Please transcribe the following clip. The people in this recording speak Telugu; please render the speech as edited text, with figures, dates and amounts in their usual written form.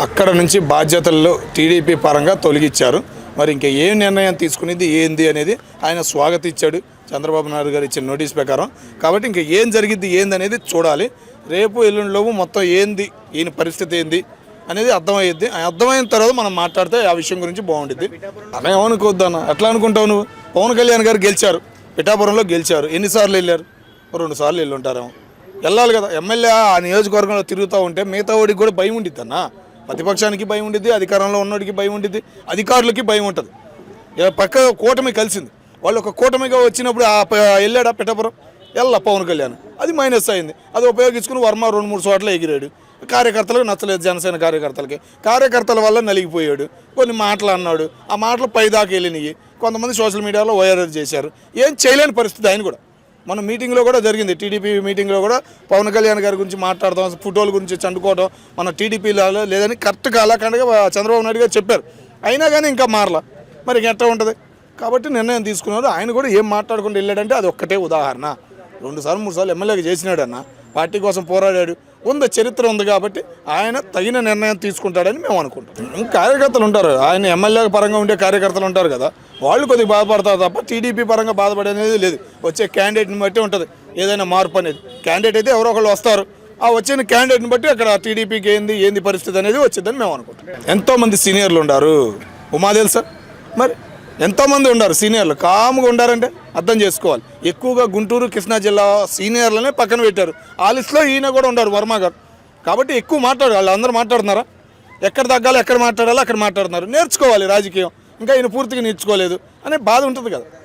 అక్కడ నుంచి బాధ్యతల్లో టీడీపీ పరంగా తొలగించారు. మరి ఇంకా ఏ నిర్ణయం తీసుకునేది ఏంది అనేది ఆయన స్వాగతించాడు చంద్రబాబు నాయుడు గారు ఇచ్చిన నోటీస్ ప్రకారం. కాబట్టి ఇంకా ఏం జరిగిద్ది ఏంది అనేది చూడాలి. రేపు ఎల్లుండిలోపు మొత్తం ఏంది ఈయన పరిస్థితి ఏంది అనేది అర్థమయ్యిద్ది. అర్థమైన తర్వాత మనం మాట్లాడితే ఆ విషయం గురించి బాగుంటుంది. అలా ఏమనుకోవద్దన్న, ఎట్లా అనుకుంటావు నువ్వు? పవన్ కళ్యాణ్ గారు గెలిచారు, పిఠాపురంలో గెలిచారు. ఎన్నిసార్లు వెళ్ళారు? 2 సార్లు వెళ్ళి ఉంటారేమో. వెళ్ళాలి కదా. ఎమ్మెల్యే ఆ నియోజకవర్గంలో తిరుగుతూ ఉంటే మిగతా వాడికి కూడా భయం ఉండిద్ది అన్న. ప్రతిపక్షానికి భయం ఉండిద్ది, అధికారంలో ఉన్నోడికి భయం ఉండిద్ది, అధికారులకి భయం ఉంటుంది. పక్క కూటమి కలిసింది, వాళ్ళు ఒక కూటమిగా వచ్చినప్పుడు వెళ్ళాడా పిఠాపురం? పవన్ కళ్యాణ్, అది మైనస్ అయింది. అది ఉపయోగించుకుని వర్మ 2-3 చోట్ల ఎగిరాడు. కార్యకర్తలకు నచ్చలేదు, జనసేన కార్యకర్తల వల్ల నలిగిపోయాడు. కొన్ని మాటలు అన్నాడు, ఆ మాటలు పైదాకా వెళ్ళినాయి. కొంతమంది సోషల్ మీడియాలో వైరల్ చేశారు. ఏం చేయలేని పరిస్థితి ఆయన కూడా. మన మీటింగ్లో కూడా జరిగింది, టీడీపీ మీటింగ్లో కూడా పవన్ కళ్యాణ్ గారి గురించి మాట్లాడదాం, ఫోటోల గురించి చండుకోవడం మన టీడీపీలో లేదని కరెక్ట్ కాలకండగా చంద్రబాబు నాయుడు గారు చెప్పారు. అయినా కానీ ఇంకా మారలా. మరి ఎట్లా ఉంటుంది? కాబట్టి నిర్ణయం తీసుకున్నారు. ఆయన కూడా ఏం మాట్లాడుకుంటూ వెళ్ళాడంటే అది ఒక్కటే ఉదాహరణ. 2 సార్లు 3 సార్లు ఎమ్మెల్యేగా చేసినాడు అన్న, పార్టీ కోసం పోరాడాడు, చరిత్ర ఉంది. కాబట్టి ఆయన తగిన నిర్ణయం తీసుకుంటాడని మేము అనుకుంటాం. కార్యకర్తలు ఉంటారు, ఆయన ఎమ్మెల్యే పరంగా ఉండే కార్యకర్తలు ఉంటారు కదా, వాళ్ళు కొద్దిగా బాధపడతారు తప్ప టీడీపీ పరంగా బాధపడేది లేదు. వచ్చే క్యాండిడేట్ని బట్టి ఉంటుంది ఏదైనా మార్పు అనేది. క్యాండిడేట్ అయితే ఎవరో ఒకళ్ళు వస్తారు, ఆ వచ్చిన క్యాండిడేట్ని బట్టి అక్కడ టీడీపీకి ఏంది పరిస్థితి అనేది వచ్చిందని మేము అనుకుంటాం. ఎంతోమంది సీనియర్లు ఉన్నారు, ఉమా తెలుసా? మరి ఎంతోమంది ఉన్నారు సీనియర్లు, కాముగా ఉండారంటే అర్థం చేసుకోవాలి. ఎక్కువగా గుంటూరు, కృష్ణా జిల్లా సీనియర్లనే పక్కన పెట్టారు. ఆ లిస్టులో ఈయన కూడా ఉన్నారు, వర్మ గారు. కాబట్టి ఎక్కువ మాట్లాడారు. వాళ్ళు అందరూ మాట్లాడుతున్నారా? ఎక్కడ తగ్గాలో ఎక్కడ మాట్లాడాలో అక్కడ మాట్లాడుతున్నారు. నేర్చుకోవాలి రాజకీయం. ఇంకా ఈయన పూర్తిగా నేర్చుకోలేదు అనే బాధ ఉంటుంది కదా.